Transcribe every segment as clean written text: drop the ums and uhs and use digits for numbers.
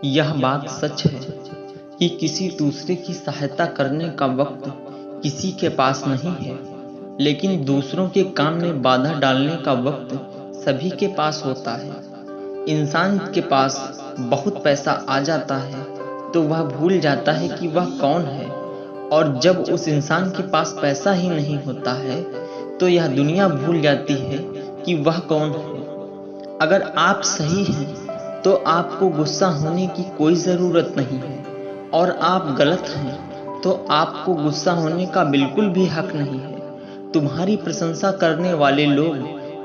यह बात सच है कि किसी दूसरे की सहायता करने का वक्त किसी के पास नहीं है, लेकिन दूसरों के काम में बाधा डालने का वक्त सभी के पास होता है। इंसान के पास बहुत पैसा आ जाता है तो वह भूल जाता है कि वह कौन है, और जब उस इंसान के पास पैसा ही नहीं होता है तो यह दुनिया भूल जाती है कि वह कौन है। अगर आप सही हैं तो आपको गुस्सा होने की कोई ज़रूरत नहीं है, और आप गलत हैं तो आपको गुस्सा होने का बिल्कुल भी हक नहीं है। तुम्हारी प्रशंसा करने वाले लोग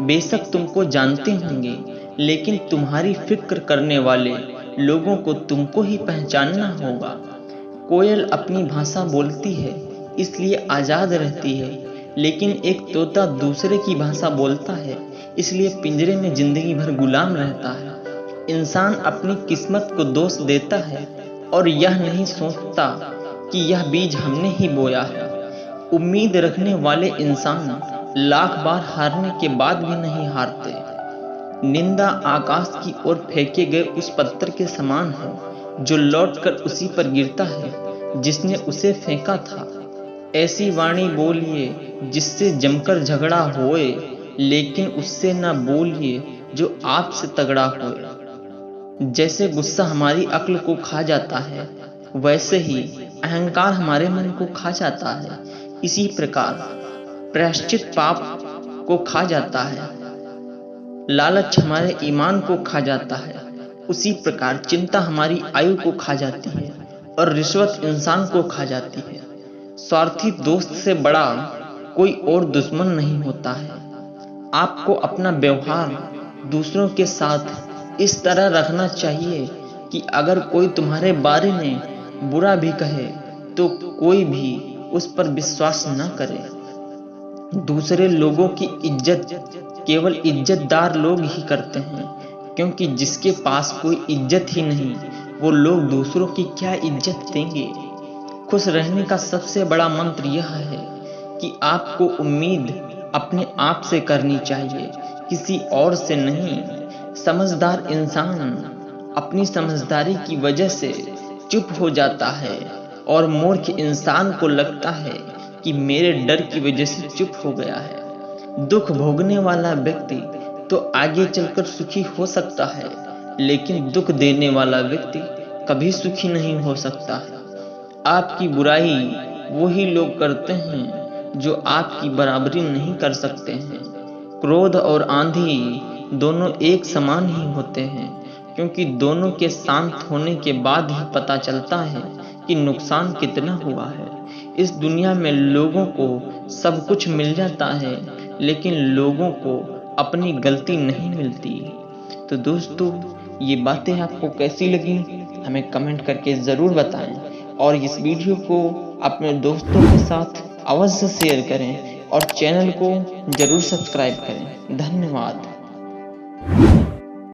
बेशक तुमको जानते होंगे, लेकिन तुम्हारी फिक्र करने वाले लोगों को तुमको ही पहचानना होगा। कोयल अपनी भाषा बोलती है इसलिए आज़ाद रहती है, लेकिन एक तोता दूसरे की भाषा बोलता है इसलिए पिंजरे में जिंदगी भर गुलाम रहता है। इंसान अपनी किस्मत को दोष देता है और यह नहीं सोचता कि यह बीज हमने ही बोया है। उम्मीद रखने वाले इंसान लाख बार हारने के बाद भी नहीं हारते। निंदा आकाश की ओर फेंके गए उस पत्थर के समान है जो लौटकर उसी पर गिरता है जिसने उसे फेंका था। ऐसी वाणी बोलिए जिससे जमकर झगड़ा होए, लेकिन उससे ना बोलिए जो आपसे तगड़ा होए। जैसे गुस्सा हमारी अक्ल को खा जाता है, वैसे ही अहंकार हमारे मन को खा जाता है। इसी प्रकार प्रायश्चित पाप को खा जाता है, लालच हमारे ईमान को खा जाता है। उसी प्रकार चिंता हमारी आयु को खा जाती है और रिश्वत इंसान को खा जाती है। स्वार्थी दोस्त से बड़ा कोई और दुश्मन नहीं होता है। आपको अपना व्यवहार दूसरों के साथ इस तरह रखना चाहिए कि अगर कोई तुम्हारे बारे में बुरा भी कहे तो कोई भी उस पर विश्वास न करे। दूसरे लोगों की इज्जत केवल इज्जतदार लोग ही करते हैं, क्योंकि जिसके पास कोई इज्जत ही नहीं वो लोग दूसरों की क्या इज्जत देंगे। खुश रहने का सबसे बड़ा मंत्र यह है कि आपको उम्मीद अपने आप से करनी चाहिए, किसी और से नहीं। समझदार इंसान अपनी समझदारी की वजह से चुप हो जाता है, और मूर्ख इंसान को लगता है कि मेरे डर की वजह से चुप हो गया है। दुख भोगने वाला व्यक्ति तो आगे चलकर सुखी हो सकता है, लेकिन दुख देने वाला व्यक्ति कभी सुखी नहीं हो सकता है। आपकी बुराई वही लोग करते हैं जो आपकी बराबरी नहीं कर सकते हैं। क्रोध और आंधी दोनों एक समान ही होते हैं, क्योंकि दोनों के शांत होने के बाद ही पता चलता है कि नुकसान कितना हुआ है। इस दुनिया में लोगों को सब कुछ मिल जाता है, लेकिन लोगों को अपनी गलती नहीं मिलती। तो दोस्तों, ये बातें आपको कैसी लगी हमें कमेंट करके ज़रूर बताएं, और इस वीडियो को अपने दोस्तों के साथ अवश्य शेयर करें और चैनल को ज़रूर सब्सक्राइब करें। धन्यवाद।